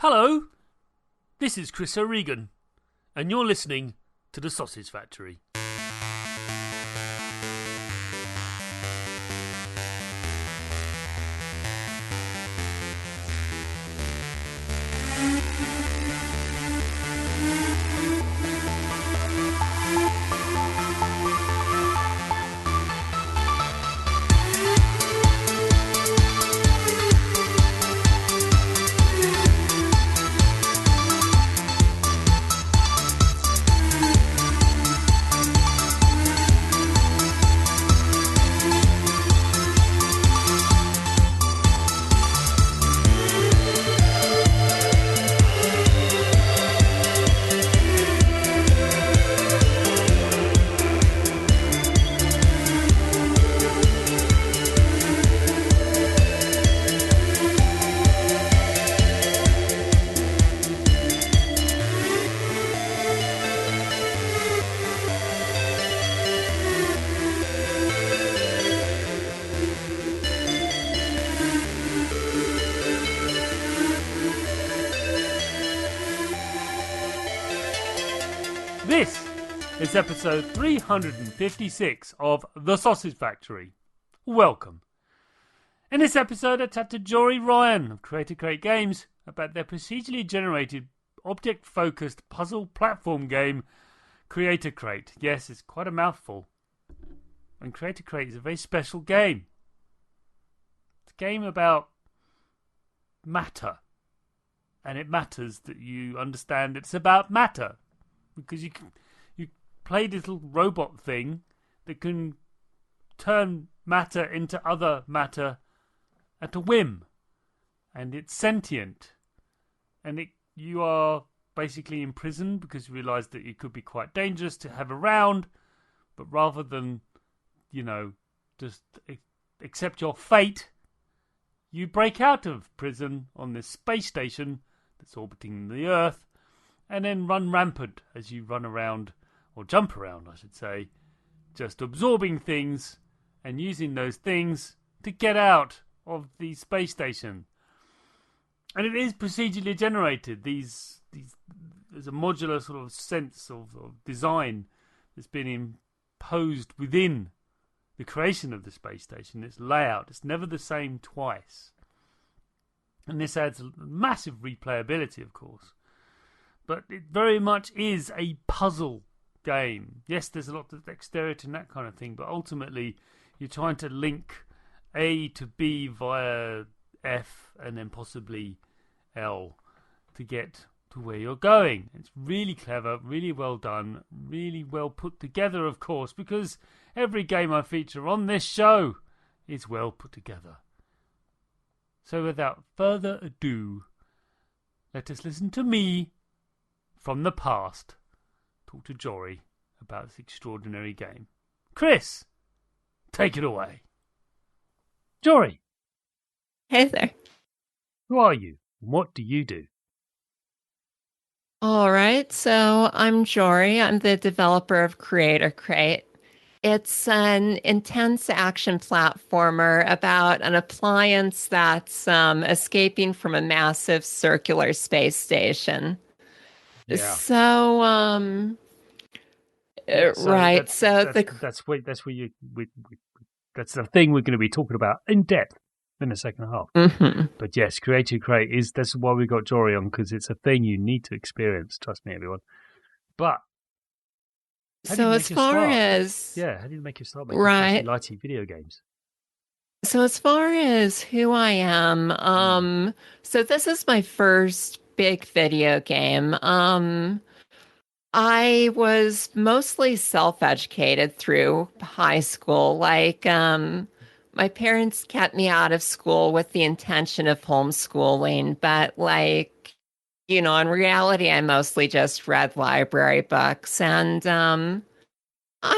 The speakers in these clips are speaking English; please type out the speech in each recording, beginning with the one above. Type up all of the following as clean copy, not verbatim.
Hello, this is Chris O'Regan, and you're listening to The Sausage Factory. This is episode 356 of The Sausage Factory. Welcome. In this episode, I chat to Jory Ryan of Creator Crate Games about their procedurally generated, object-focused puzzle platform game, Creator Crate. Yes, it's quite a mouthful. And Creator Crate is a very special game. It's a game about matter. And it matters that you understand it's about matter. Because you play this little robot thing that can turn matter into other matter at a whim, and it's sentient, and you are basically imprisoned because you realise that it could be quite dangerous to have around, but rather than just accept your fate, you break out of prison on this space station that's orbiting the Earth. And then run rampant as you run around, or jump around, I should say, just absorbing things and using those things to get out of the space station. And it is procedurally generated. There's a modular sort of sense of design that's been imposed within the creation of the space station. Its layout, it's never the same twice. And this adds massive replayability, of course. But it very much is a puzzle game. Yes, there's a lot of dexterity and that kind of thing, but ultimately you're trying to link A to B via F and then possibly L to get to where you're going. It's really clever, really well done, really well put together, of course, because every game I feature on this show is well put together. So without further ado, let us listen to me from the past talk to Jory about this extraordinary game. Chris, take it away. Jory. Hey there. Who are you? And what do you do? All right, so I'm Jory. I'm the developer of Creator Crate. It's an intense action platformer about an appliance that's escaping from a massive circular space station. Yeah. So, right. That's the thing we're going to be talking about in depth in the second half. Mm-hmm. But yes, Creative Crate that's why we got Jory on, because it's a thing you need to experience. Trust me, everyone. But so as far as how do you make your start making lighty video games? So as far as who I am, so this is my first big video game. I was mostly self-educated through high school. My parents kept me out of school with the intention of homeschooling, but in reality, I mostly just read library books, and I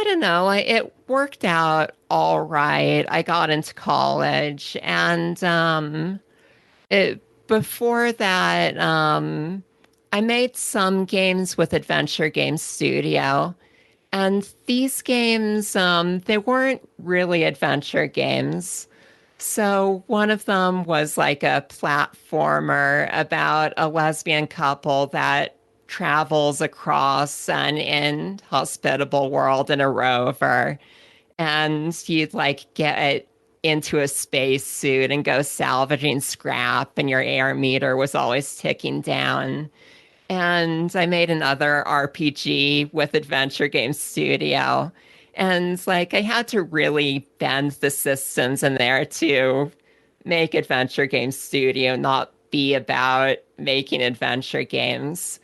don't know, it worked out all right. I got into college, and before that, I made some games with Adventure Game Studio, and these games, they weren't really adventure games. So one of them was like a platformer about a lesbian couple that travels across an inhospitable world in a rover. And you'd like get into a space suit and go salvaging scrap, and your air meter was always ticking down. And I made another RPG with Adventure Game Studio. And like I had to really bend the systems in there to make Adventure Game Studio not be about making adventure games.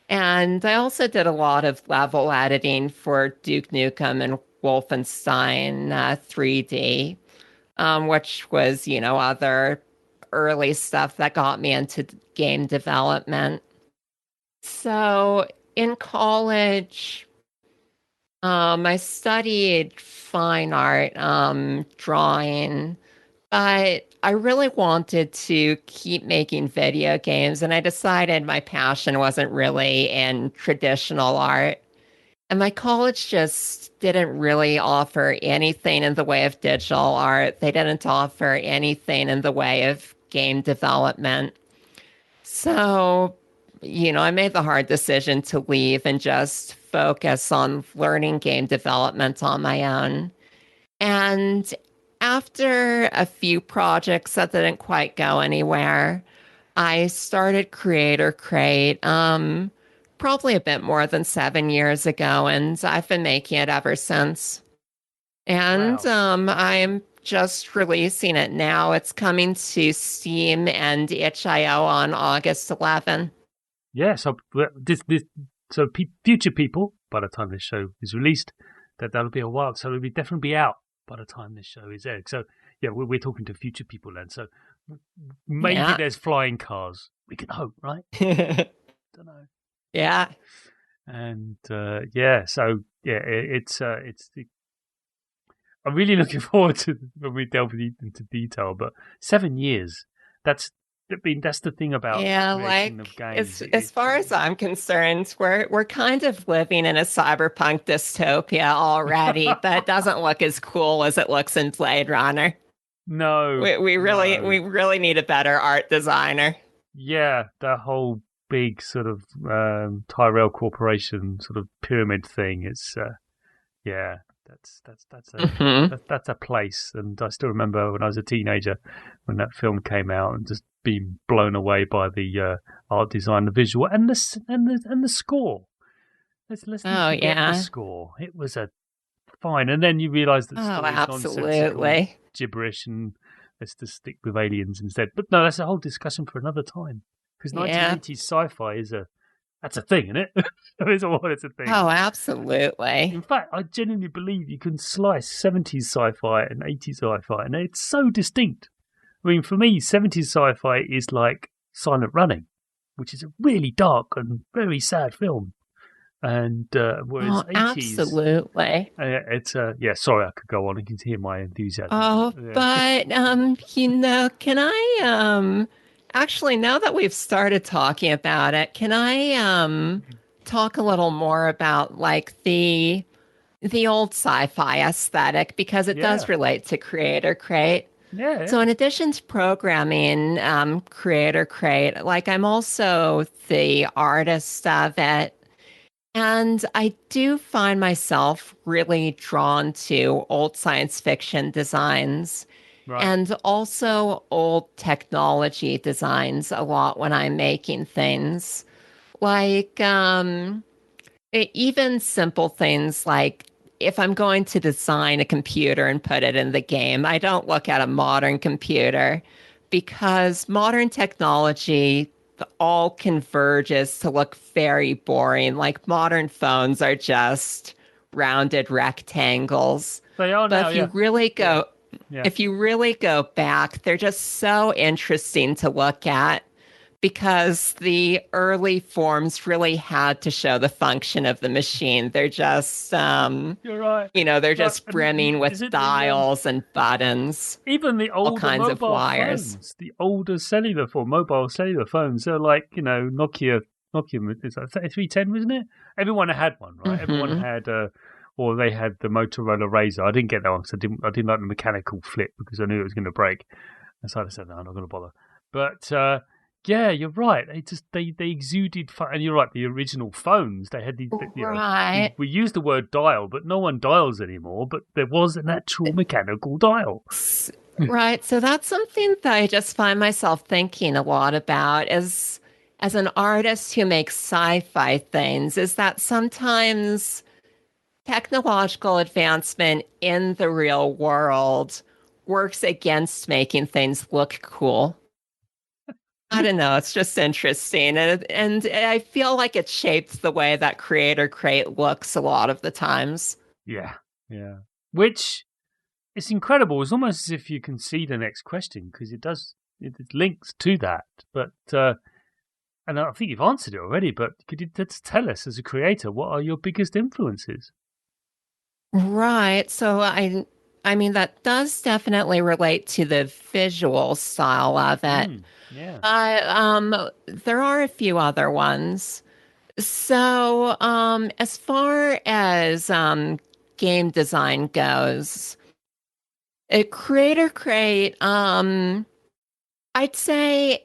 And I also did a lot of level editing for Duke Nukem and Wolfenstein 3D, which was, other early stuff that got me into game development. So in college, I studied fine art, drawing, but I really wanted to keep making video games, and I decided my passion wasn't really in traditional art. And my college just didn't really offer anything in the way of digital art. They didn't offer anything in the way of game development. So, I made the hard decision to leave and just focus on learning game development on my own. And after a few projects that didn't quite go anywhere, I started Creator Crate, probably a bit more than 7 years ago, and I've been making it ever since. And Wow. I'm just releasing it now. It's coming to Steam and itch.io on August 11. Yeah, so future people, by the time this show is released, that'll be a while. So it'll definitely be out by the time this show is aired. So yeah, we're talking to future people then. So maybe Yeah. there's flying cars. We can hope, right? Don't know. Yeah. And yeah, so yeah, I'm really looking forward to when we delve into detail. But 7 years, that's the thing about Yeah, creation of like games. as far as I'm concerned, we're kind of living in a cyberpunk dystopia already, but it doesn't look as cool as it looks in Blade Runner. No, We really no. we really need a better art designer. Yeah, that whole big sort of Tyrell Corporation sort of pyramid thing. It's yeah, Hmm. that's a place. And I still remember when I was a teenager when that film came out and just being blown away by the art design, the visual, and the score. Let's Oh forget the yeah. score. It was a fine, and then you realise that the Oh, story is nonsensical absolutely. gibberish, and let's just stick with aliens instead. But no, that's a whole discussion for another time. Because Yeah. 1980s sci-fi that's a thing, isn't it? It's a thing. Oh, absolutely. In fact, I genuinely believe you can slice 70s sci-fi and 80s sci-fi, and it's so distinct. I mean, for me, 70s sci-fi is like Silent Running, which is a really dark and very sad film. And whereas Oh, 80s, absolutely. it's yeah. Sorry, I could go on. You can hear my enthusiasm. Oh, Yeah. but can I actually, now that we've started talking about it, can I talk a little more about like the old sci-fi aesthetic because it does Yeah, relate to Creator Crate. yeah, So in addition to programming Creator Crate, like I'm also the artist of it. And I do find myself really drawn to old science fiction designs right, and also old technology designs a lot when I'm making things. Like even simple things like if I'm going to design a computer and put it in the game, I don't look at a modern computer because modern technology all converges to look very boring. Like modern phones are just rounded rectangles. they are But now. Yeah, yeah, yeah. if you really go back, they're just so interesting to look at because the early forms really had to show the function of the machine. They're just, You're right. they're Right, just and brimming with is it the dials and buttons, even the all older kinds of mobile wires. phones, the older mobile cellular phones, they're like Nokia. Nokia is that 3310, wasn't it? Everyone had one, right? Everyone Hmm. had or they had the Motorola Razor. I didn't get that one because I didn't like the mechanical flip because I knew it was going to break. And so I said, no, I'm not going to bother. But yeah, you're right. They exuded fun. And you're right. The original phones, they had Right. we use the word dial, but no one dials anymore. But there was an actual mechanical dial. Right. So that's something that I just find myself thinking a lot about as an artist who makes sci-fi things, is that sometimes technological advancement in the real world works against making things look cool. I don't know. It's just interesting. And I feel like it shapes the way that creator create looks a lot of the times. Yeah, yeah. Which it's incredible. It's almost as if you can see the next question because it links to that. But and I think you've answered it already. But could you just tell us, as a creator, what are your biggest influences? Right. So I mean that does definitely relate to the visual style of it. Yeah. There are a few other ones. So, as far as game design goes, a creator crate, I'd say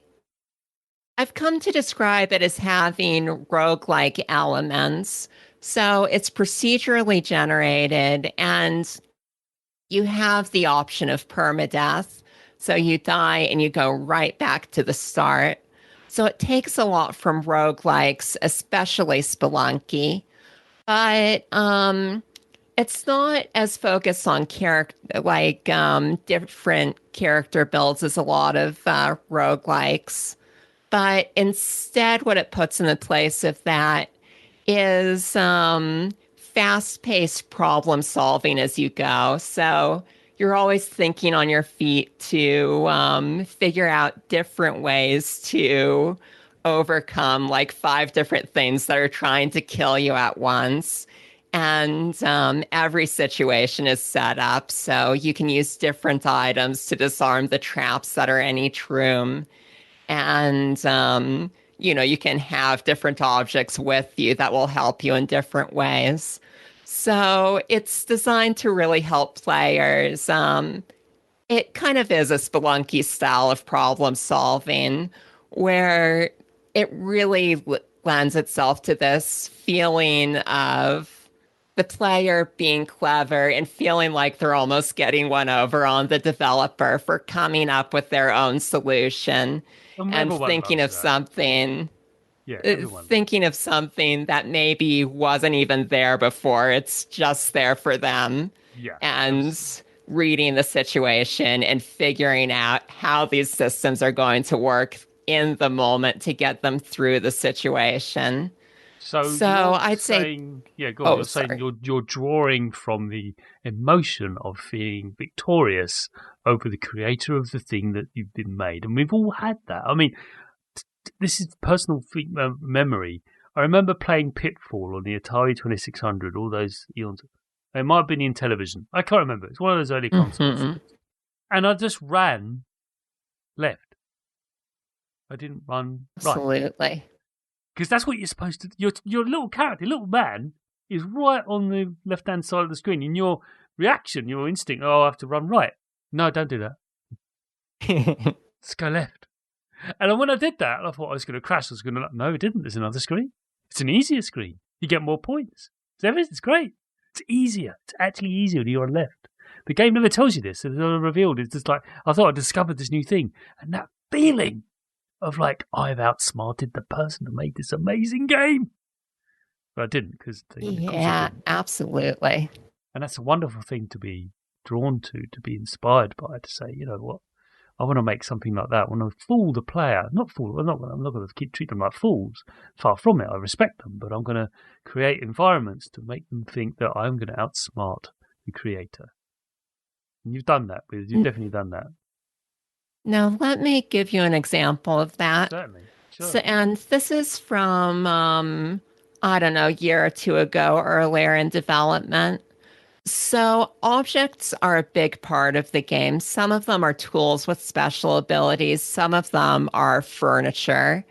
I've come to describe it as having roguelike elements. So it's procedurally generated, and you have the option of permadeath. So you die and you go right back to the start. So it takes a lot from roguelikes, especially Spelunky. But it's not as focused on character different character builds as a lot of roguelikes. But instead, what it puts in the place of that is fast-paced problem solving as you go. So you're always thinking on your feet to figure out different ways to overcome like five different things that are trying to kill you at once. And every situation is set up so you can use different items to disarm the traps that are in each room. And you can have different objects with you that will help you in different ways. So it's designed to really help players. It kind of is a Spelunky style of problem solving where it really lends itself to this feeling of the player being clever and feeling like they're almost getting one over on the developer for coming up with their own solution And and everyone thinking loves of that. Yeah, everyone. thinking of something that maybe wasn't even there before. It's just there for them. Yeah. And reading the situation and figuring out how these systems are going to work in the moment to get them through the situation. So So you're I'd say, saying, yeah, go on. oh, You're saying sorry. you're drawing from the emotion of feeling victorious over the creator of the thing that you've been made, and we've all had that. I mean, this is personal memory. I remember playing Pitfall on the Atari 2600 all those eons. It might have been in television. I can't remember. It's one of those early consoles, Mhm. and I just ran left. I didn't run right. Absolutely. Because that's what you're supposed to. Your little character, little man, is right on the left-hand side of the screen. And your reaction, your instinct, oh, I have to run right. No, don't do that. Let's go left. And then when I did that, I thought I was going to crash. I was going to. No, it didn't. There's another screen. It's an easier screen. You get more points. It's great. It's easier. It's actually easier when you're on left. The game never tells you this. It's never revealed. It's just like I thought I discovered this new thing, and that feeling of like I've outsmarted the person who made this amazing game. But I didn't because Yeah, absolutely. and that's a wonderful thing to be drawn to be inspired by. To say, you know what, I want to make something like that. I want to fool the player, not fool. I'm not going to keep treating them like fools. Far from it. I respect them, but I'm going to create environments to make them think that I'm going to outsmart the creator. And you've done that. You've definitely done that. Now, let me give you an example of that. Certainly. Sure. So, and this is from, I don't know, a year or two ago, earlier in development. So, objects are a big part of the game. Some of them are tools with special abilities, some of them are furniture.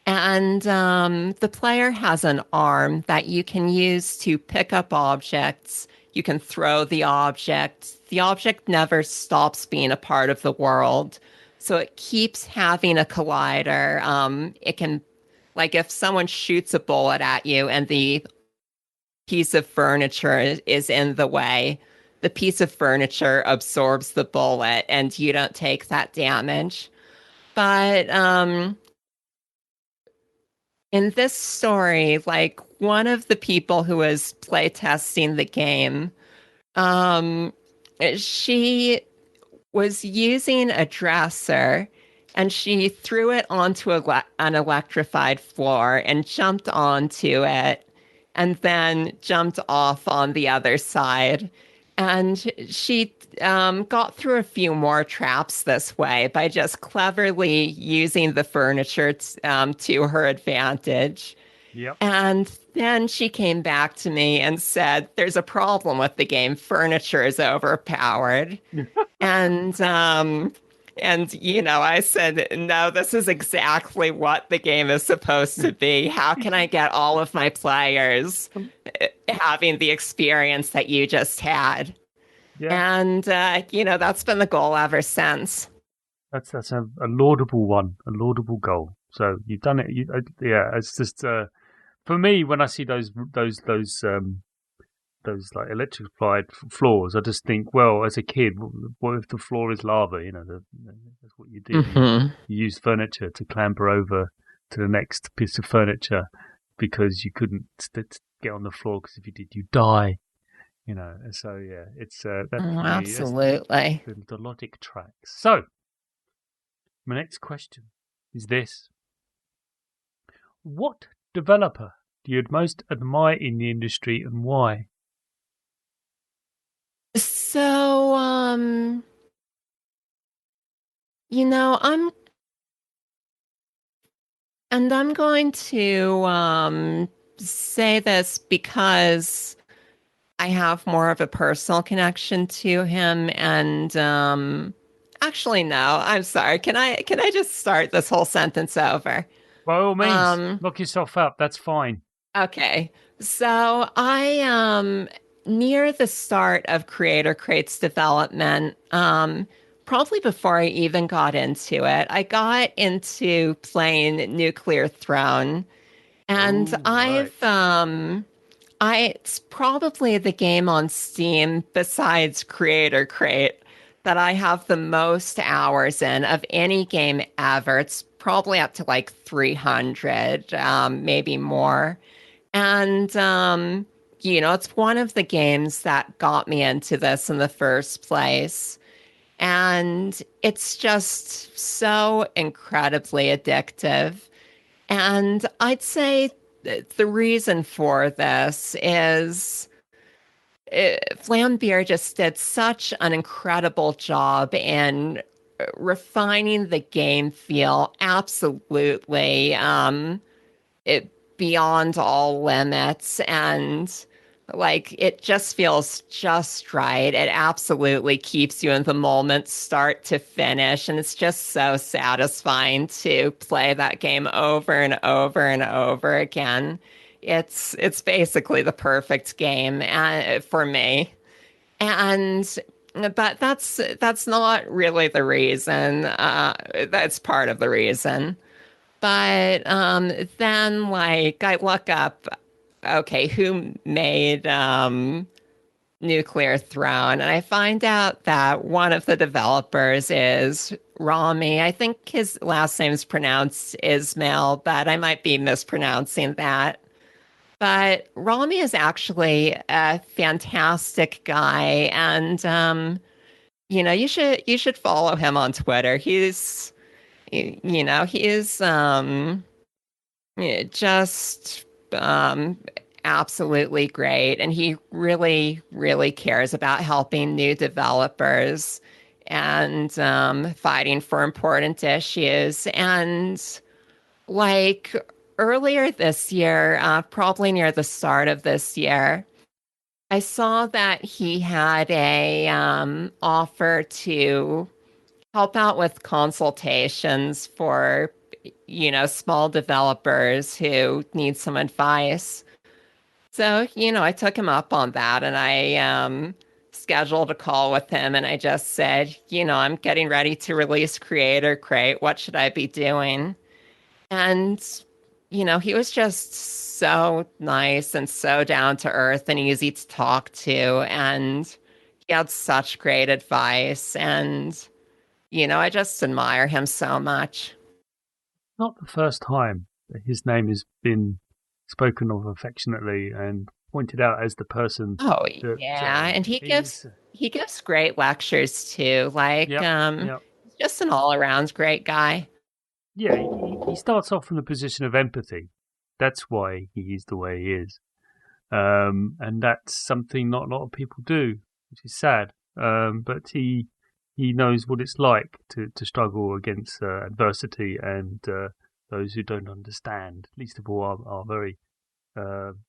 And the player has an arm that you can use to pick up objects. You can throw the object. The object never stops being a part of the world. So it keeps having a collider. It can, like, if someone shoots a bullet at you and the piece of furniture is in the way, the piece of furniture absorbs the bullet and you don't take that damage. But in this story, like one of the people who was playtesting the game, um, she was using a dresser and she threw it onto an electrified floor and jumped onto it and then jumped off on the other side. And she got through a few more traps this way by just cleverly using the furniture to her advantage. Yep. And then she came back to me and said, "There's a problem with the game. Furniture is overpowered." And I said, "No, this is exactly what the game is supposed to be. How can I get all of my players having the experience that you just had?" Yeah. And that's been the goal ever since. That's a laudable one, a laudable goal. So you've done it. Yeah, it's just for me when I see those like electrified floors, I just think, well, as a kid, what if the floor is lava? That's what you do. Hmm. You use furniture to clamber over to the next piece of furniture because you couldn't get on the floor because if you did, you die. So yeah, it's that Oh, for me. That's absolutely. the logic tracks. So my next question is this: what developer do you most admire in the industry and why? So, I'm I'm going to say this because I have more of a personal connection to him and actually no, I'm sorry. Can I just start this whole sentence over? By all means, Um lock yourself up. That's fine. okay. So I near the start of Creator Crate's development, probably before I even got into it, I got into playing Nuclear Throne. And Oh, right. it's probably the game on Steam besides Creator Crate that I have the most hours in of any game ever. It's probably up to like 300, maybe more. And, it's one of the games that got me into this in the first place. And it's just so incredibly addictive. And I'd say the reason for this is Flambeer just did such an incredible job in refining the game feel absolutely it beyond all limits and like it just feels just right. It absolutely keeps you in the moment start to finish and it's just so satisfying to play that game over and over and over again. It's basically the perfect game for me. And but that's not really the reason. That's part of the reason. But then, like, I look up, okay, who made Nuclear Throne? And I find out that one of the developers is Rami. I think his last name is pronounced Ismail, but I might be mispronouncing that. But Rami is actually a fantastic guy, and you should follow him on Twitter. He is yeah, just um, absolutely great. And he really, really cares about helping new developers and fighting for important issues. And like earlier this year, probably near the start of this year, I saw that he had a offer to help out with consultations for small developers who need some advice. So, I took him up on that and I scheduled a call with him and I just said, I'm getting ready to release Creator Crate. What should I be doing? And, he was just so nice and so down to earth and easy to talk to. And he had such great advice. And, I just admire him so much. Not the first time that his name has been spoken of affectionately and pointed out as the person Oh that yeah, and he is. gives great lectures too. Like Yep, yep. he's just an all-around great guy. Yeah, he starts off from the position of empathy. That's why he is the way he is. And that's something not a lot of people do, which is sad. But he knows what it's like to struggle against adversity and those who don't understand. Least of all, are very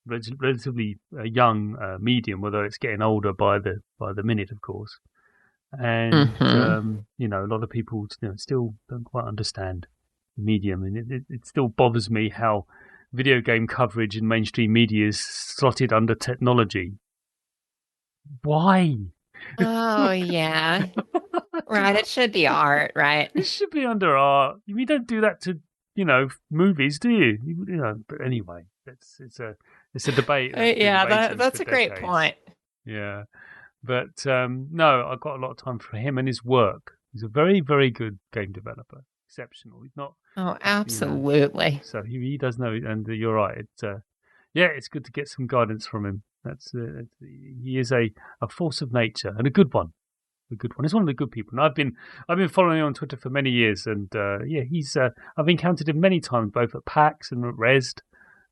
relatively young medium, although it's getting older by the minute, of course. And Hmm. a lot of people still don't quite understand the medium, and it still bothers me how video game coverage in mainstream media is slotted under technology. Why? Oh yeah. Right, it should be art, right? It should be under art. You don't do that to movies, do you? But anyway, it's a debate that's been Yeah, raging for that's a great decades. point. Yeah, but no, I've got a lot of time for him and his work. He's a very, very good game developer. Exceptional. He's not, Oh, you know. absolutely. So he does know, and you're right. Yeah, it's good to get some guidance from him. He is a force of nature and a good one. A good one. He's one of the good people. And I've been following him on Twitter for many years, and yeah, he's I've encountered him many times, both at PAX and at Rezzed.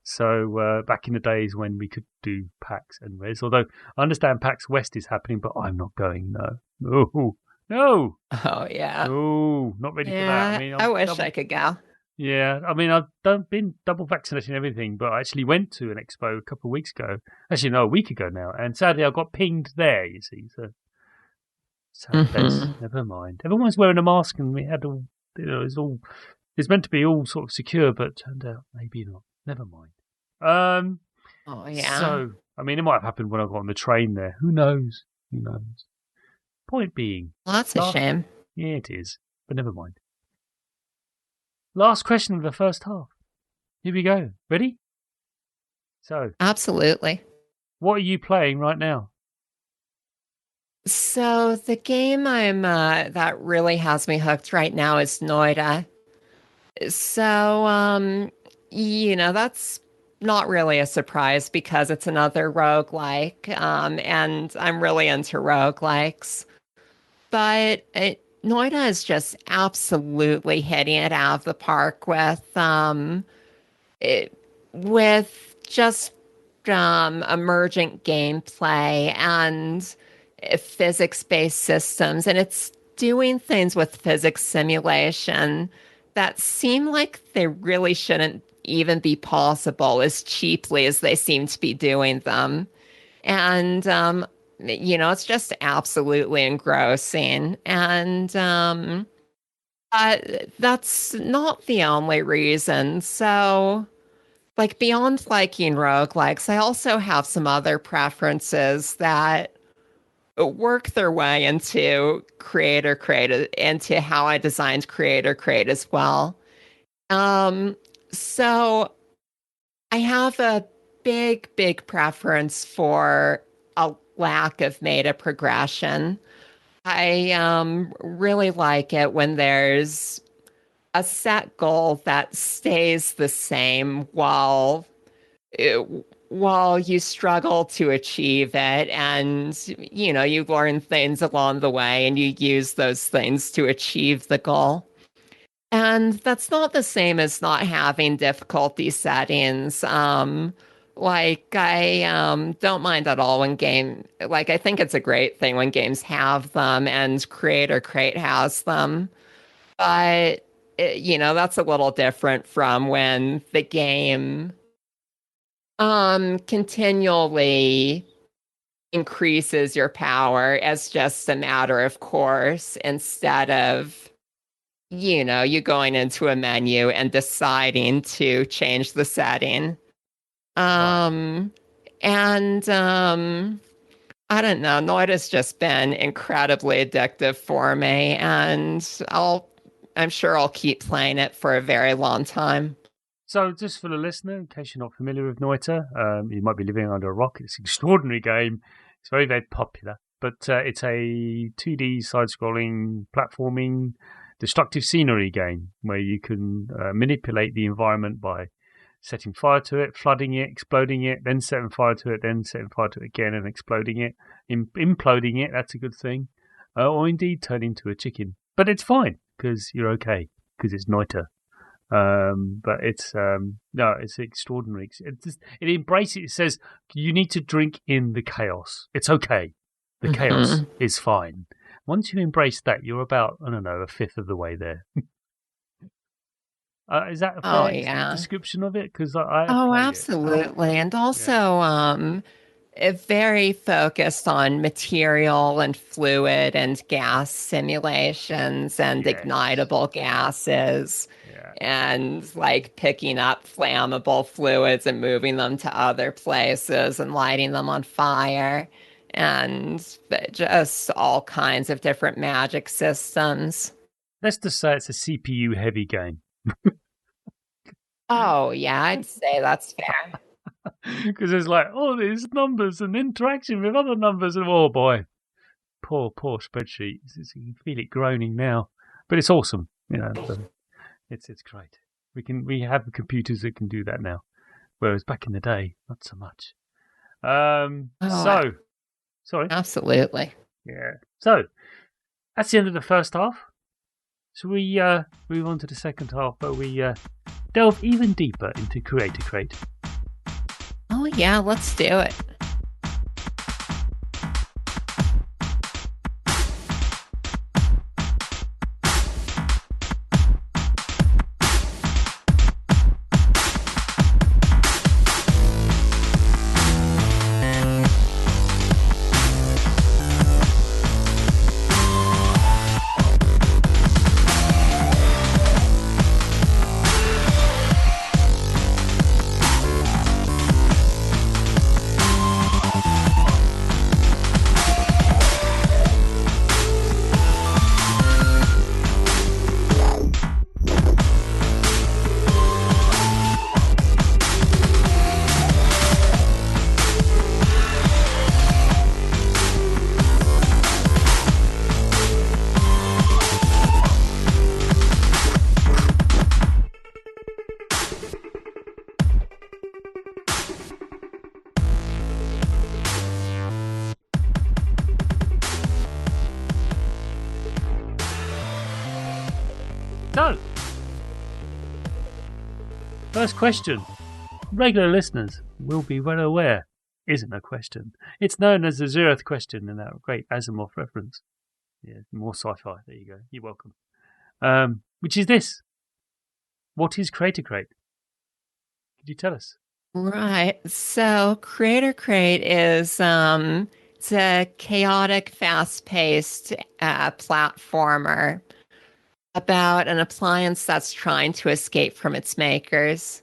So back in the days when we could do PAX and Res, although I understand PAX West is happening, but I'm not going. No, no, Oh yeah. no, not ready for that. I Yeah, mean, I I'm wish I double. could go. Yeah, I mean, I've been double vaccinated and everything, but I actually went to an expo a couple of weeks ago. Actually, no, a week ago now, and sadly, I got pinged there. You see, so sad face. Hmm. Never mind. Everyone's wearing a mask, and we had all. It's meant to be all sort of secure, but turned out maybe not. Never mind. Um. Oh yeah. So, I mean, it might have happened when I got on the train there. Who knows? Who knows? Point being, Well, that's a last. shame. Yeah, it is, but never mind. Last question of the first half. Here we go. Ready? So, Absolutely. what are you playing right now? So the game I'm that really has me hooked right now is Noida. So that's not really a surprise because it's another roguelike. And I'm really into roguelikes. But Noida is just absolutely hitting it out of the park it, with just emergent gameplay and physics-based systems, and it's doing things with physics simulation that seem like they really shouldn't even be possible as cheaply as they seem to be doing them. And it's just absolutely engrossing. And uh, that's not the only reason. So, like beyond liking roguelikes, I also have some other preferences that work their way into into how I designed Creator Crate as well. Um, so I have a big preference for a lack of meta progression. I really like it when there's a set goal that stays the same while you struggle to achieve it, and you learn things along the way and you use those things to achieve the goal. And that's not the same as not having difficulty settings. Like I don't mind at all when I think it's a great thing when games have them and Creator Crate has them. But that's a little different from when the game continually increases your power as just a matter of course instead of you going into a menu and deciding to change the setting. Right. Um, and I don't know, Noida's just been incredibly addictive for me, and I'm sure I'll keep playing it for a very long time. So, just for the listener, in case you're not familiar with Noita, you might be living under a rock. It's an extraordinary game. It's very, very popular. But it's a 2D side-scrolling platforming destructive scenery game where you can manipulate the environment by setting fire to it, flooding it, exploding it, then setting fire to it, then setting fire to it again and exploding it, imploding it. That's a good thing. Or indeed turn into a chicken. But it's fine because you're okay because it's Noita. But it's no, it's extraordinary. It embraces. It says you need to drink in the chaos. It's okay. The chaos is fine. Once you embrace that, you're about, I don't know, a fifth of the way there. Is that a Oh, fair yeah. description of it? Because I have Oh, played it. absolutely. And Yeah. also, very focused on material and fluid and gas simulations and Yes. ignitable gases Yeah. and like picking up flammable fluids and moving them to other places and lighting them on fire and just all kinds of different magic systems. Let's just say it's a CPU heavy game. Oh, yeah, I'd say that's fair. Because there's like all these numbers and interaction with other numbers, and oh boy, poor spreadsheet. You can feel it groaning now, but it's awesome. So it's great. We have computers that can do that now, whereas back in the day, not so much. Oh, So sorry, absolutely. yeah. So that's the end of the first half. So we move on to the second half, where we delve even deeper into Creator Crate. Oh, yeah, let's do it. So, first question. Regular listeners will be well aware isn't a question. It's known as the 0th question in that great Asimov reference. Yeah, more sci-fi. There you go. You're welcome. Which is this. What is Creator Crate? Could you tell us? Right. So Creator Crate is it's a chaotic, fast-paced platformer about an appliance that's trying to escape from its makers.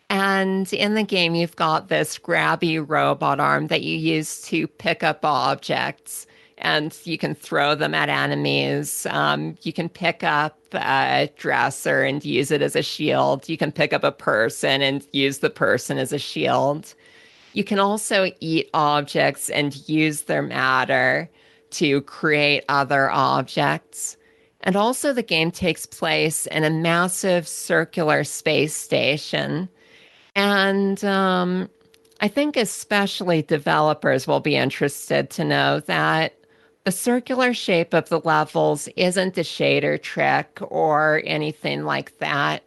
And in the game, you've got this grabby robot arm that you use to pick up objects, and you can throw them at enemies. You can pick up a dresser and use it as a shield. You can pick up a person and use the person as a shield. You can also eat objects and use their matter to create other objects. And also, the game takes place in a massive circular space station. And I think especially developers will be interested to know that the circular shape of the levels isn't a shader trick or anything like that.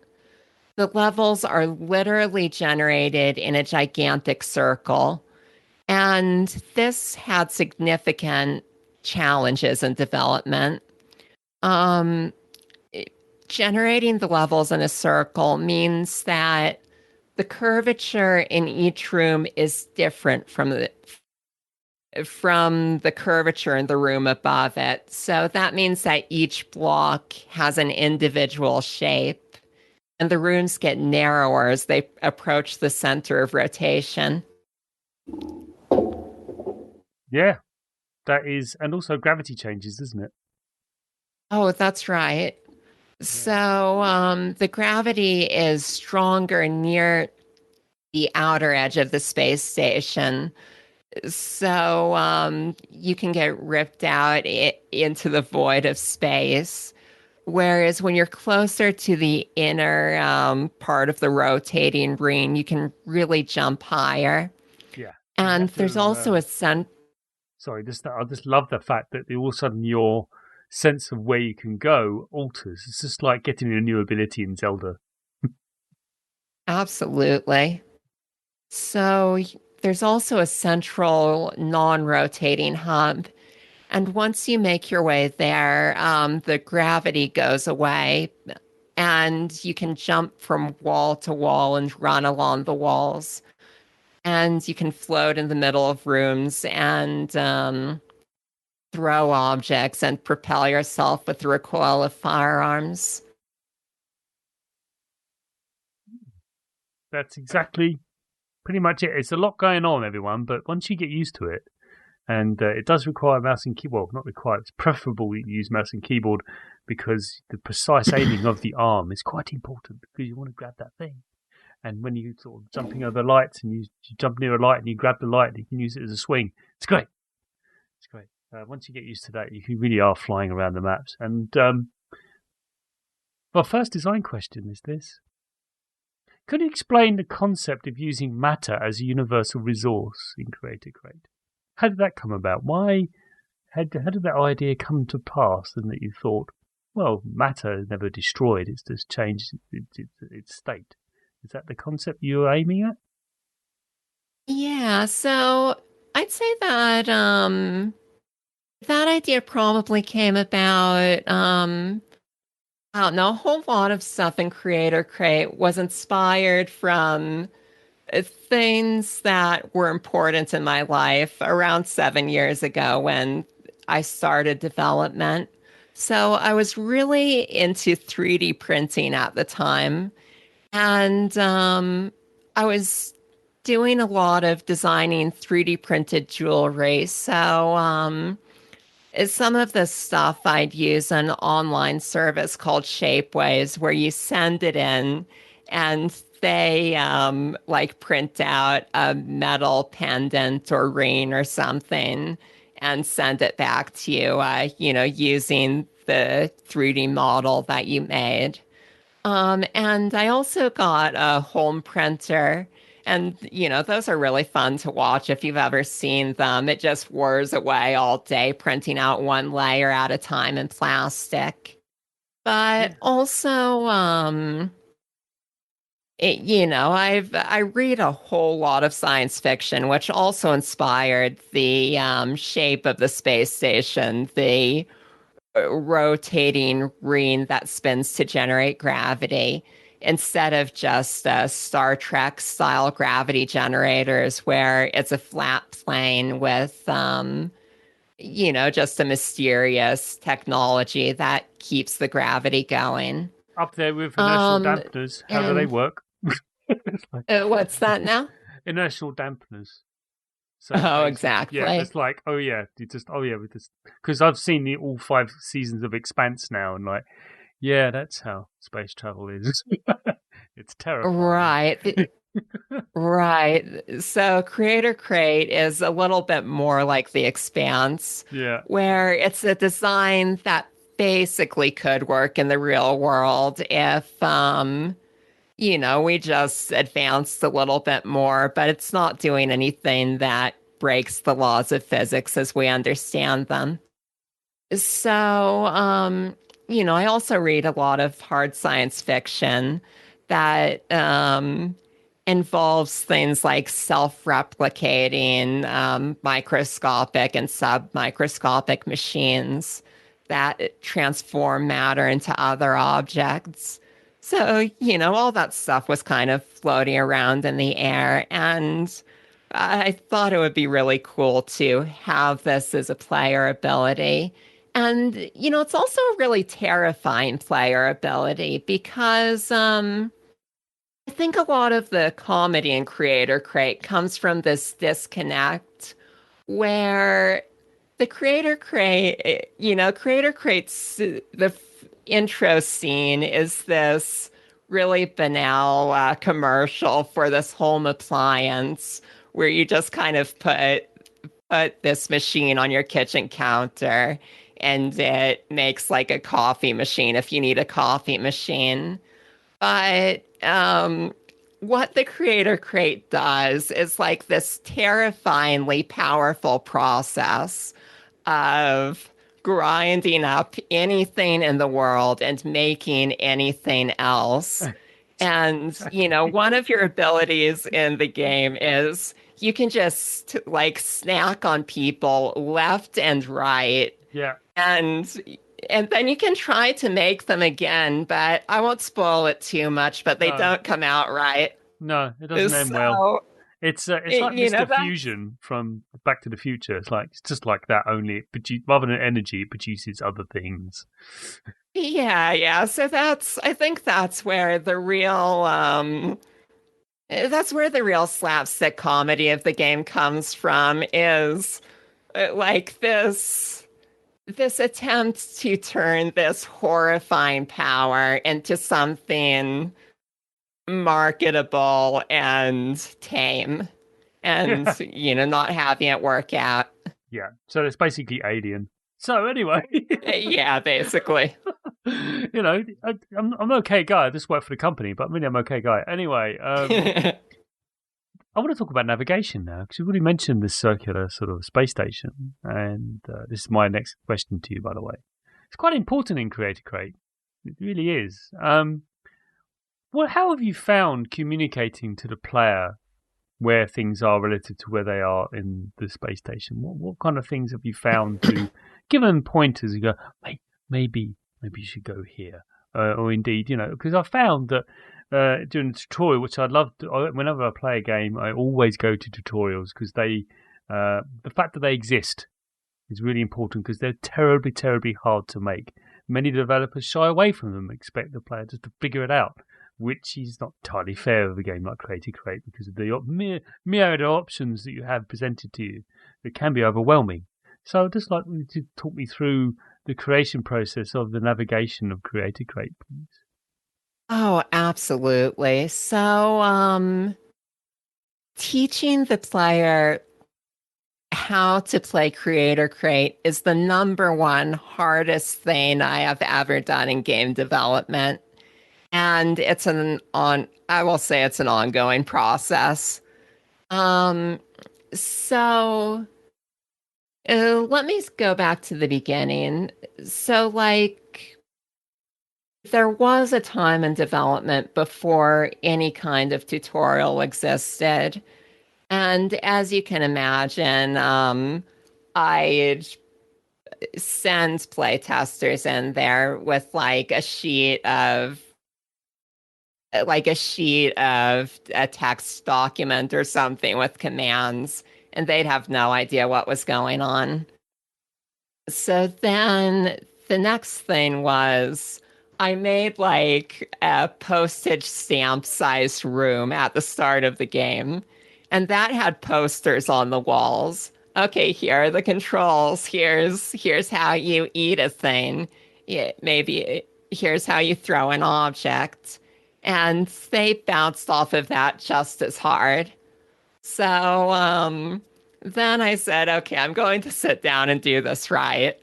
The levels are literally generated in a gigantic circle. And this had significant challenges in development. Um, Generating the levels in a circle means that the curvature in each room is different from from the curvature in the room above it. So that means that each block has an individual shape, and the rooms get narrower as they approach the center of rotation. Yeah, that is, and also gravity changes, doesn't it? Oh, that's right. Yeah. So the gravity is stronger near the outer edge of the space station. So you can get ripped out into the void of space. Whereas when you're closer to the inner part of the rotating ring, you can really jump higher. Yeah. You And have there's to. also a sense. Sorry, I just love the fact that all of a sudden your sense of where you can go alters. It's just like getting a new ability in Zelda. Absolutely. So there's also a central non-rotating hub. And once you make your way there, the gravity goes away and you can jump from wall to wall and run along the walls. And you can float in the middle of rooms and throw objects and propel yourself with the recoil of firearms. That's exactly pretty much it. It's a lot going on, everyone, but once you get used to it, and it does require mouse and keyboard. Well, not required. It's preferable you use mouse and keyboard because the precise aiming of the arm is quite important because you want to grab that thing. And when you sort of jumping over lights and you jump near a light and you grab the light, you can use it as a swing. It's great. It's great. Once you get used to that, you really are flying around the maps. And our first design question is this: could you explain the concept of using matter as a universal resource in Creator Crate? How did that come about? Why? How did that idea come to pass? And that you thought, well, matter is never destroyed; it's just changed its state. Is that the concept you're aiming at? Yeah, so I'd say that that idea probably came about. I don't know, a whole lot of stuff in Creator Crate was inspired from things that were important in my life around 7 years ago when I started development. So I was really into 3D printing at the time. And I was doing a lot of designing 3D printed jewelry. So some of the stuff I'd use an online service called Shapeways where you send it in and they like print out a metal pendant or ring or something and send it back to you, using the 3D model that you made. And I also got a home printer. And, those are really fun to watch if you've ever seen them. It just whirs away all day, printing out one layer at a time in plastic. Yeah. But also, I read a whole lot of science fiction, which also inspired the shape of the space station, the rotating ring that spins to generate gravity instead of just Star Trek style gravity generators where it's a flat plane with, just a mysterious technology that keeps the gravity going. Up there with inertial Um, dampeners, how do they and work? It's like what's that now? inertial dampeners. So Oh, basically, yeah, exactly. it's like, oh yeah, with this, because I've seen all 5 seasons of Expanse now, and like, yeah, that's how space travel is. It's terrifying. Right. Right. So Creator Crate is a little bit more like The Expanse, Yeah, where it's a design that basically could work in the real world if, we just advanced a little bit more, but it's not doing anything that breaks the laws of physics as we understand them. So, I also read a lot of hard science fiction that involves things like self-replicating microscopic and submicroscopic machines that transform matter into other objects. So, all that stuff was kind of floating around in the air. And I thought it would be really cool to have this as a player ability. And, it's also a really terrifying player ability because I think a lot of the comedy in Creator Crate comes from this disconnect where the Creator Crate's intro scene is this really banal commercial for this home appliance where you just kind of put this machine on your kitchen counter and it makes like a coffee machine if you need a coffee machine. But what the Creator Crate does is like this terrifyingly powerful process of grinding up anything in the world and making anything else. And, Exactly. one of your abilities in the game is you can just like snack on people left and right. Yeah. And and then you can try to make them again, but I won't spoil it too much, but they No. don't come out right. No, it doesn't end well. So, It's like Mr. that's Fusion from Back to the Future. It's just like that. Only rather than energy, it produces other things. yeah. So I think that's where the real slapstick comedy of the game comes from is like this attempt to turn this horrifying power into something marketable and tame and Yeah, not having it work out. yeah. So it's basically Alien. So anyway, Yeah, basically. I'm an okay guy. I just work for the company, but really I'm an okay guy. Anyway, I want to talk about navigation now because you've already mentioned this circular sort of space station, and this is my next question to you, by the way. It's quite important in Creator Crate. It really is. How have you found communicating to the player where things are relative to where they are in the space station? What kind of things have you found to give them pointers? You go, "Mate, maybe you should go here," or indeed, because I found that during the tutorial, which I love, whenever I play a game, I always go to tutorials because the fact that they exist is really important because they're terribly, terribly hard to make. Many developers shy away from them, expect the player just to figure it out, which is not entirely fair of a game like Creator Crate because of the myriad of options that you have presented to you that can be overwhelming. So I'd just like you to talk me through the creation process of the navigation of Creator Crate, please. Oh, absolutely. So, teaching the player how to play Creator Crate is the number one hardest thing I have ever done in game development. And I will say it's an ongoing process. Um, so let me go back to the beginning. So, like, there was a time in development before any kind of tutorial existed. And as you can imagine, I'd send playtesters in there with like a sheet of a text document or something with commands, and they'd have no idea what was going on. So then the next thing was I made like a postage stamp sized room at the start of the game, and that had posters on the walls. Okay, here are the controls. Here's how you eat a thing. Yeah, maybe here's how you throw an object. And they bounced off of that just as hard. So then I said, okay, I'm going to sit down and do this right.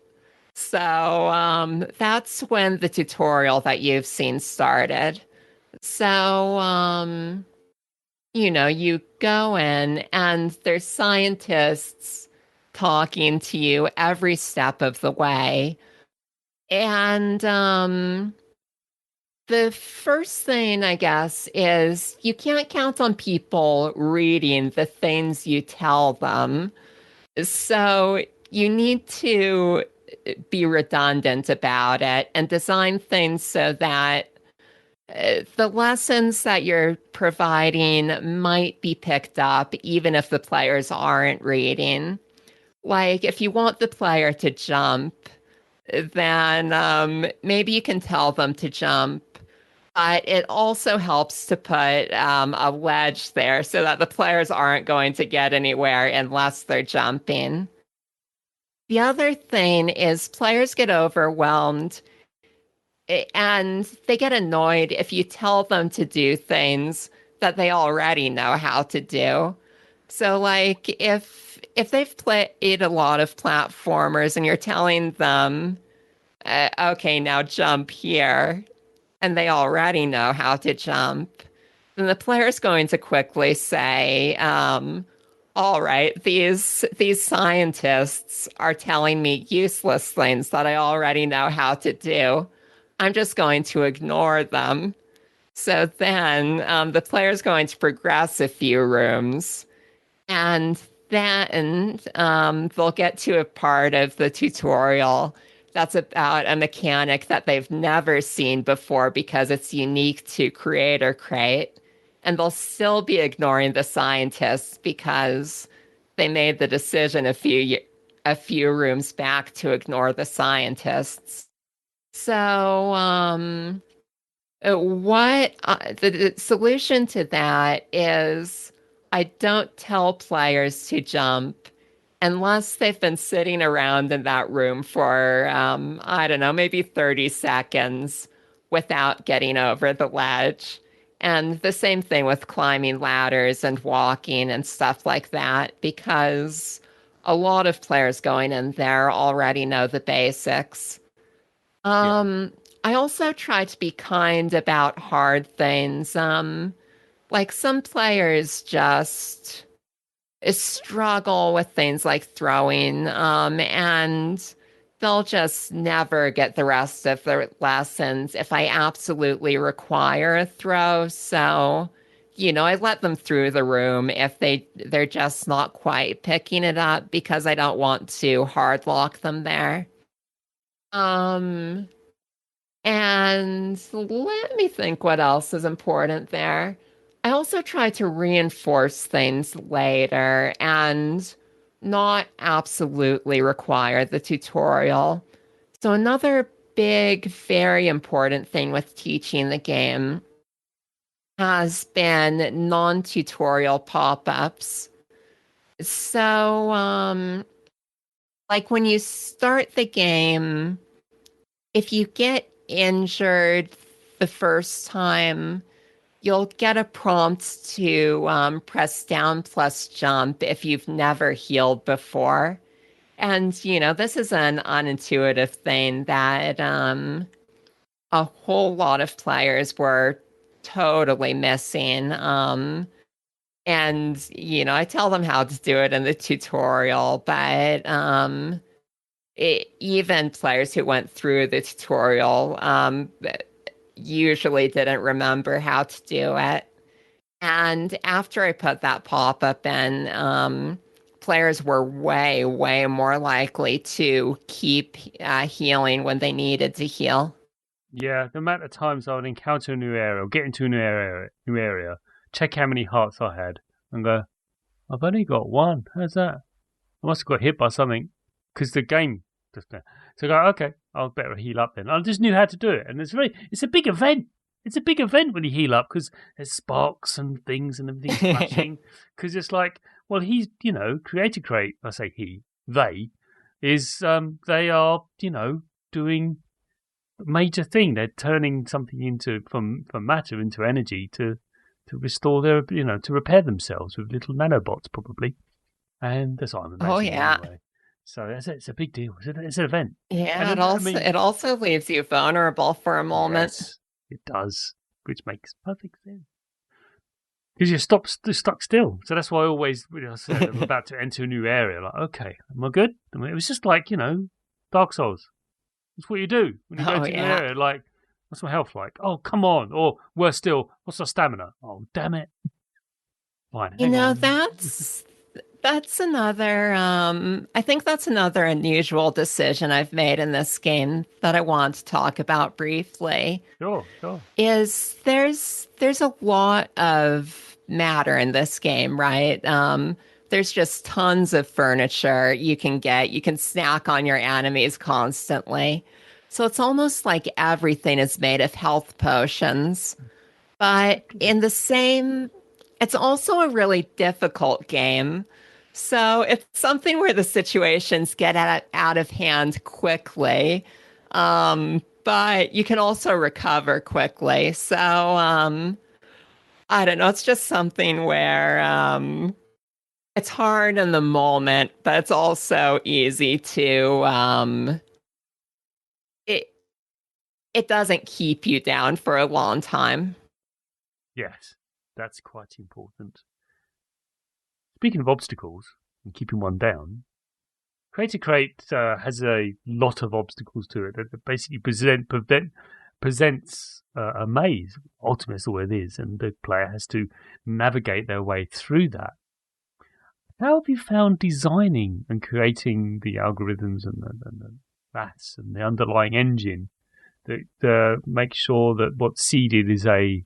So that's when the tutorial that you've seen started. So, you go in and there's scientists talking to you every step of the way. And the first thing, I guess, is you can't count on people reading the things you tell them. So you need to be redundant about it and design things so that the lessons that you're providing might be picked up even if the players aren't reading. Like if you want the player to jump, then maybe you can tell them to jump. But it also helps to put a ledge there so that the players aren't going to get anywhere unless they're jumping. The other thing is players get overwhelmed and they get annoyed if you tell them to do things that they already know how to do. So like if they've played a lot of platformers and you're telling them, okay, now jump here, and they already know how to jump, then the player's going to quickly say, all right, these scientists are telling me useless things that I already know how to do. I'm just going to ignore them. So then the player's going to progress a few rooms, and then they'll get to a part of the tutorial that's about a mechanic that they've never seen before because it's unique to Creator Crate. And they'll still be ignoring the scientists because they made the decision a few rooms back to ignore the scientists. So, what the solution to that is I don't tell players to jump unless they've been sitting around in that room for, I don't know, maybe 30 seconds without getting over the ledge. And the same thing with climbing ladders and walking and stuff like that, because a lot of players going in there already know the basics. Yeah. I also try to be kind about hard things. Like some players just struggle with things like throwing, and they'll just never get the rest of their lessons if I absolutely require a throw. So, I let them through the room if they're just not quite picking it up because I don't want to hard lock them there. Um, and let me think what else is important there. I also try to reinforce things later and not absolutely require the tutorial. So, another big, very important thing with teaching the game has been non-tutorial pop-ups. So, like when you start the game, if you get injured the first time, you'll get a prompt to press down plus jump if you've never healed before. And, this is an unintuitive thing that a whole lot of players were totally missing. And, I tell them how to do it in the tutorial, but even players who went through the tutorial usually didn't remember how to do it. And after I put that pop-up in, players were way, way more likely to keep healing when they needed to heal. Yeah, the amount of times I would encounter a new area or get into a new area, check how many hearts I had, and go, I've only got one. How's that? I must have got hit by something because the game just. So I go, okay, I'll better heal up then. I just knew how to do it, and it's a big event. It's a big event when you heal up because there's sparks and things and everything's flashing. Because it's like, well, he's Creator Crate. I say they they are doing a major thing. They're turning something into from matter into energy to restore their to repair themselves with little nanobots probably. And that's what I'm imagining. Oh yeah. Anyway. So it's a big deal. It's an event. Yeah, it also leaves you vulnerable for a moment. Yes, it does, which makes perfect sense. Because you're stuck still. So that's why I always, I said I'm about to enter a new area. Like, okay, am I good? It was just like, Dark Souls. That's what you do when you go to a new area. Like, what's my health like? Oh, come on. Or worse still, what's our stamina? Oh, damn it. Fine. That's another, I think that's another unusual decision I've made in this game that I want to talk about briefly. Sure, sure. Is there's a lot of matter in this game, right? There's just tons of furniture you can get. You can snack on your enemies constantly. So it's almost like everything is made of health potions. But in the same, it's also a really difficult game. So it's something where the situations get out of hand quickly. But you can also recover quickly. So I don't know. It's just something where it's hard in the moment, but it's also easy to it it doesn't keep you down for a long time. Yes, that's quite important. Speaking of obstacles and keeping one down, Creator Crate has a lot of obstacles to it that basically presents a maze. Ultimately, that's all it is, and the player has to navigate their way through that. How have you found designing and creating the algorithms and the maths and the underlying engine that makes sure that what's seeded is a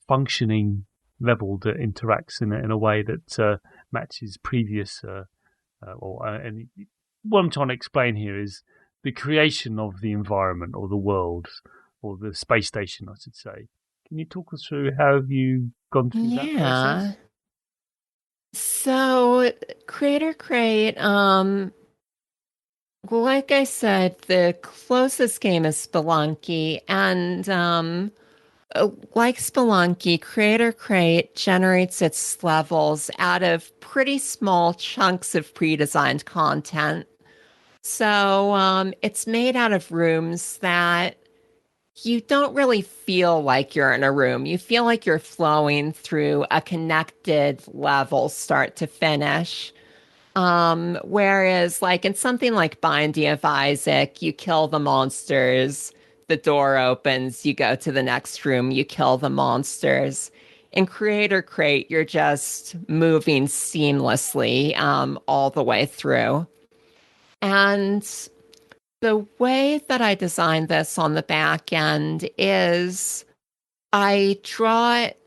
functioning level that interacts in a way that matches previous and what I'm trying to explain here is the creation of the environment or the world or the space station, I should say. Can you talk us through how have you gone through that Yeah. process? So Crater Crate, like I said, the closest game is Spelunky, and like Spelunky, Creator Crate generates its levels out of pretty small chunks of pre-designed content. So it's made out of rooms that you don't really feel like you're in a room. You feel like you're flowing through a connected level, start to finish. Whereas like in something like Binding of Isaac, you kill the monsters, the door opens, you go to the next room, you kill the monsters. In Creator Crate, you're just moving seamlessly all the way through. And the way that I designed this on the back end is I draw it,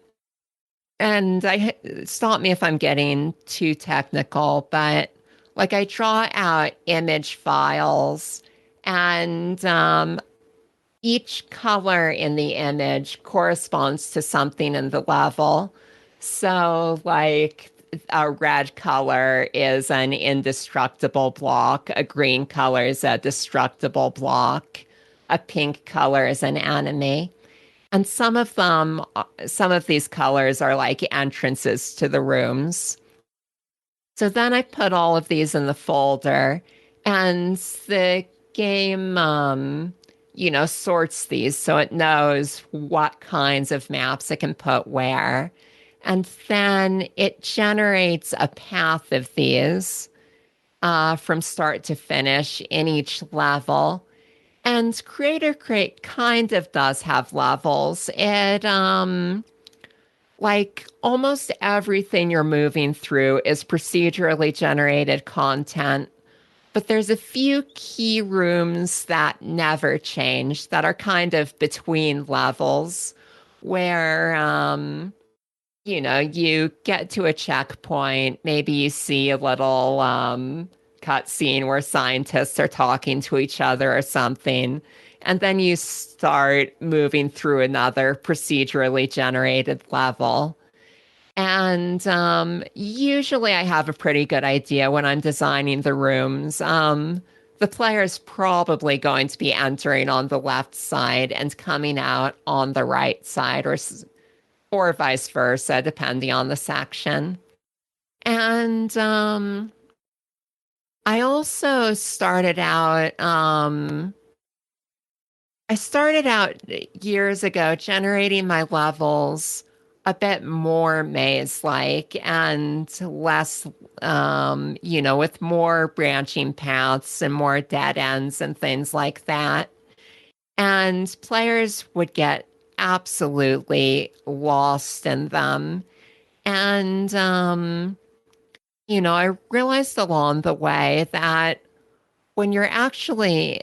and I stop me if I'm getting too technical, but like I draw out image files, and each color in the image corresponds to something in the level. So, like a red color is an indestructible block, a green color is a destructible block, a pink color is an enemy. And some of these colors are like entrances to the rooms. So then I put all of these in the folder, and the game, sorts these so it knows what kinds of maps it can put where. And then it generates a path of these from start to finish in each level. And Creator Crate kind of does have levels. Like almost everything you're moving through is procedurally generated content, but there's a few key rooms that never change that are kind of between levels where, you get to a checkpoint, maybe you see a little cut scene where scientists are talking to each other or something, and then you start moving through another procedurally generated level. And usually I have a pretty good idea when I'm designing the rooms. The player's probably going to be entering on the left side and coming out on the right side, or vice versa, depending on the section. And I also I started out years ago generating my levels a bit more maze-like and less, with more branching paths and more dead ends and things like that. And players would get absolutely lost in them. And I realized along the way that when you're actually,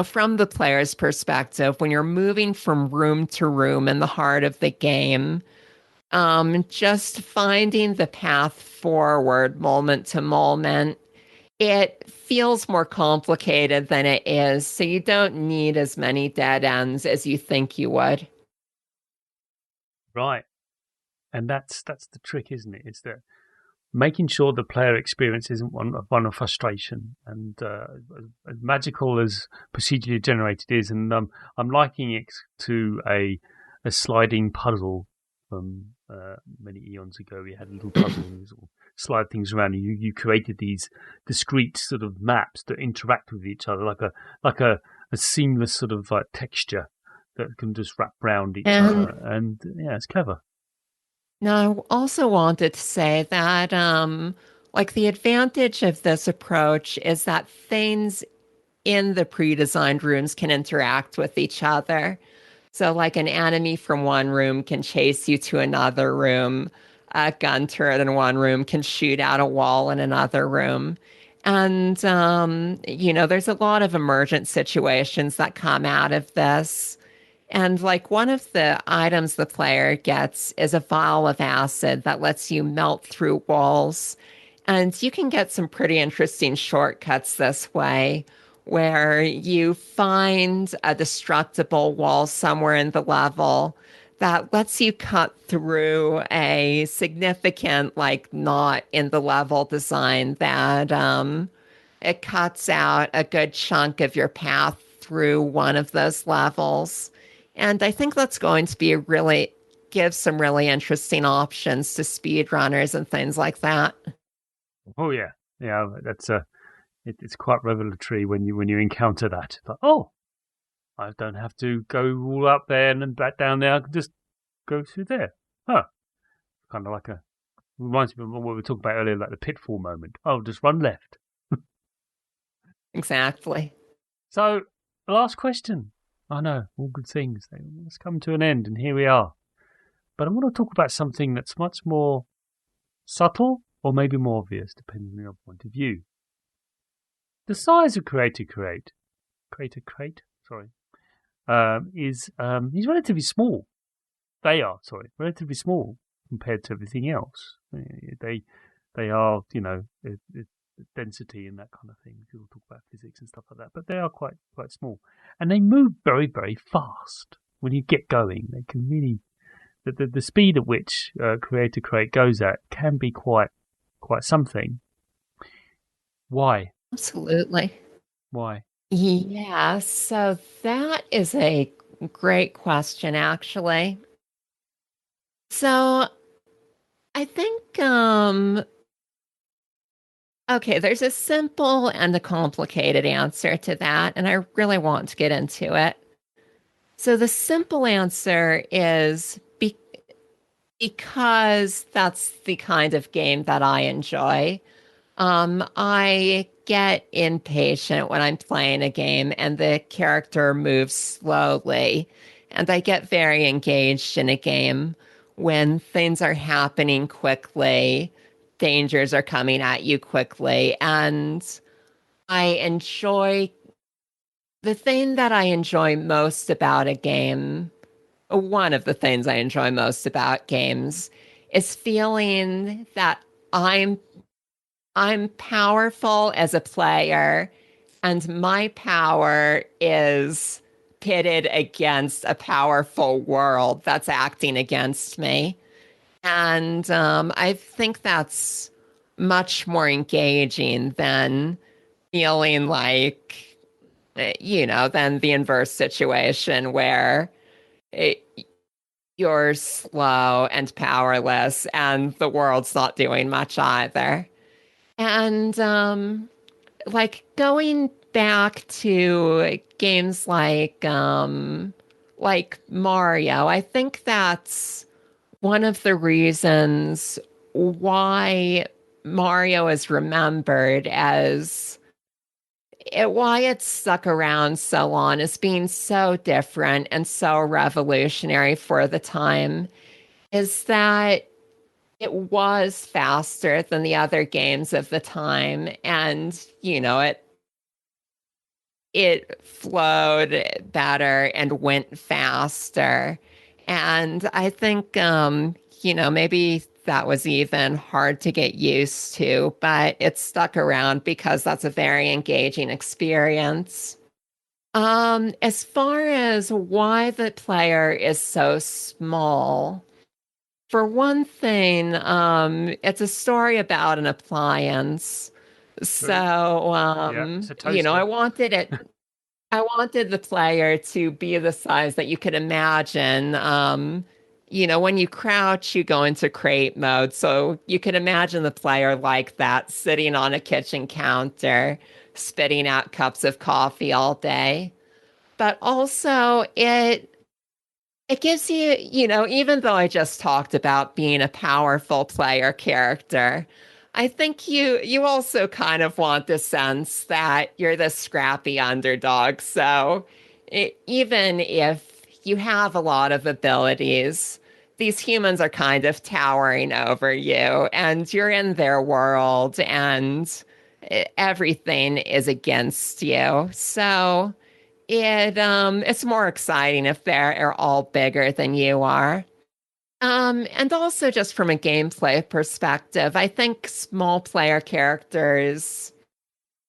from the player's perspective, when you're moving from room to room in the heart of the game, just finding the path forward moment to moment, it feels more complicated than it is. So you don't need as many dead ends as you think you would. Right. And that's the trick, isn't it? Is that making sure the player experience isn't one of frustration. And as magical as procedurally generated is, and I'm liking it to a sliding puzzle from many eons ago. We had a little puzzle and you sort of slide things around. And you created these discrete sort of maps that interact with each other, like a seamless sort of like texture that can just wrap around each And other. And yeah, it's clever. now, I also wanted to say that, like, the advantage of this approach is that things in the pre-designed rooms can interact with each other. So, like, an enemy from one room can chase you to another room. A gun turret in one room can shoot out a wall in another room. And, there's a lot of emergent situations that come out of this. And like one of the items the player gets is a vial of acid that lets you melt through walls. And you can get some pretty interesting shortcuts this way, where you find a destructible wall somewhere in the level that lets you cut through a significant like knot in the level design that it cuts out a good chunk of your path through one of those levels. And I think that's going to be really give some really interesting options to speedrunners and things like that. Oh yeah, yeah. It's quite revelatory when you encounter that. It's like, oh, I don't have to go all up there and then back down there. I can just go through there. Huh. Kind of like a reminds me of what we were talking about earlier, like the pitfall moment. Oh, just run left. Exactly. So, the last question. I know, all good things. Let's come to an end, and here we are. But I want to talk about something that's much more subtle, or maybe more obvious, depending on your point of view. The size of Creator Crate, sorry, is relatively small. They are, sorry, relatively small compared to everything else. They are, density and that kind of thing. People talk about physics and stuff like that, but they are quite small, and they move very very fast. When you get going, they can really the speed at which Creator Crate goes at can be quite something. Why? Absolutely. Why? Yeah, so that is a great question, actually. So I think, okay, there's a simple and a complicated answer to that, and I really want to get into it. So the simple answer is because that's the kind of game that I enjoy. I get impatient when I'm playing a game and the character moves slowly, and I get very engaged in a game when things are happening quickly, dangers are coming at you quickly, and I enjoy the thing that I enjoy most about a game. One of the things I enjoy most about games is feeling that I'm I'm powerful as a player, and my power is pitted against a powerful world that's acting against me. And I think that's much more engaging than feeling like, than the inverse situation where it, you're slow and powerless and the world's not doing much either. And like going back to games like Mario, I think that's one of the reasons why Mario is remembered as why it's stuck around so long as being so different and so revolutionary for the time is that it was faster than the other games of the time, and it flowed better and went faster. And I think, maybe that was even hard to get used to, but it stuck around because that's a very engaging experience. As far as why the player is so small, for one thing, it's a story about an appliance. True. So, Yeah, it's a toaster. I wanted the player to be the size that you could imagine. When you crouch, you go into crate mode. So you could imagine the player like that, sitting on a kitchen counter, spitting out cups of coffee all day. But also, it gives you, even though I just talked about being a powerful player character, I think you also kind of want the sense that you're the scrappy underdog. So even if you have a lot of abilities, these humans are kind of towering over you, and you're in their world, and everything is against you. So it's more exciting if they're all bigger than you are. And also just from a gameplay perspective, I think small player characters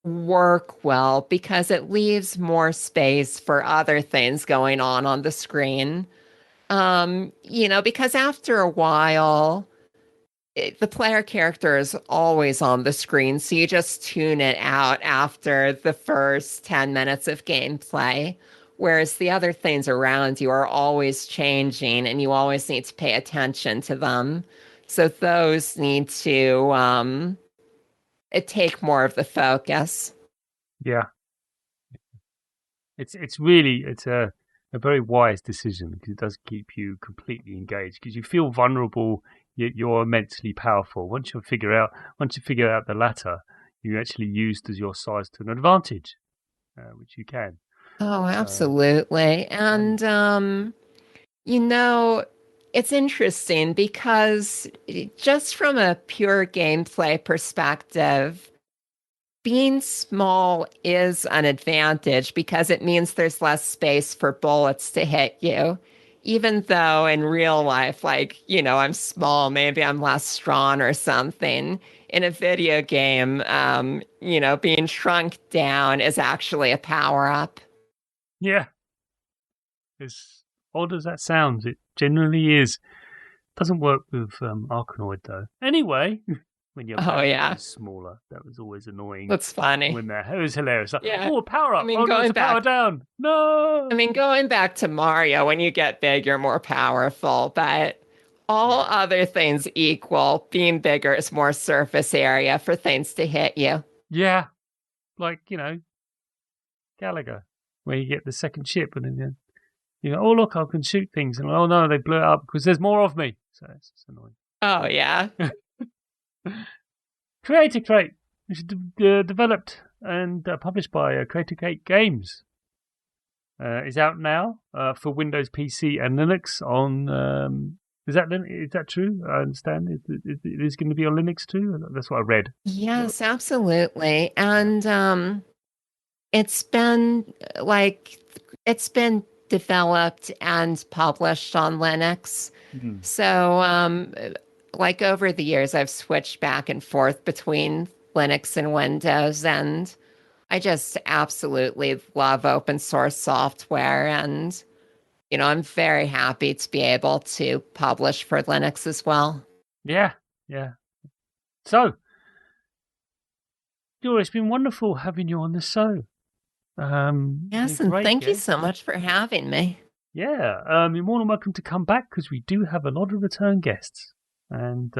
work well because it leaves more space for other things going on the screen. Because after a while, the player character is always on the screen, so you just tune it out after the first 10 minutes of gameplay. Whereas the other things around you are always changing and you always need to pay attention to them. So those need to take more of the focus. Yeah, it's a very wise decision because it does keep you completely engaged because you feel vulnerable yet you're immensely powerful. Once you figure out the latter, you actually used as your size to an advantage, which you can. Oh, So absolutely. um, And you know, it's interesting because just from a pure gameplay perspective, being small is an advantage because it means there's less space for bullets to hit you. Even though in real life, like, I'm small, maybe I'm less strong or something. In a video game, being shrunk down is actually a power up. yeah, as odd as that sounds, it generally is. Doesn't work with Arkanoid though. Anyway, when your Oh, character yeah. is smaller, that was always annoying. That's funny. When it was hilarious. Like, Yeah. oh, a power I up. mean, Oh no, it's going a power back down. No. going back to Mario, when you get big, you're more powerful, but all Yeah, other things equal, being bigger is more surface area for things to hit you. yeah. Like Gallagher, where you get the second ship, and then you go, oh look, I can shoot things, and oh no, they blew it up because there's more of me. So it's just annoying. Oh, yeah. Creator Crate, which is developed and published by Creator Crate Games, is out now for Windows, PC, and Linux. Is that true? I understand it is going to be on Linux too. That's what I read. Yes, absolutely. Yeah. And it's been like it's been developed and published on Linux. Mm. So like over the years I've switched back and forth between Linux and Windows, and I just absolutely love open source software, and I'm very happy to be able to publish for Linux as well. Yeah, yeah. So, Dora, it's been wonderful having you on the show. You're a Yes, and great thank you guest. so much for having me. Yeah, you're more than welcome to come back because we do have a lot of return guests, and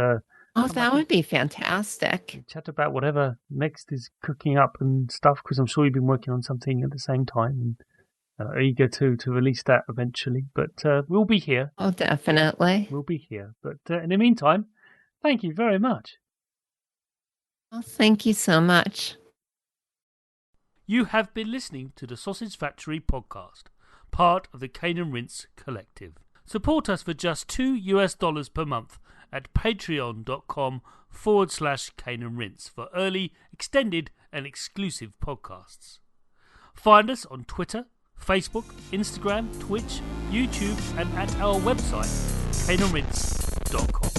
Oh, come back that and would be fantastic. chat about whatever next is cooking up and stuff. Because I'm sure you've been working on something at the same time and eager to release that eventually. But we'll be here. Oh, definitely. We'll be here. But in the meantime, thank you very much. Well, thank you so much. You have been listening to the Sausage Factory podcast, part of the Cane and Rinse Collective. Support us for just $2 per month at patreon.com/caneandrinse for early, extended and exclusive podcasts. Find us on Twitter, Facebook, Instagram, Twitch, YouTube and at our website caneandrinse.com.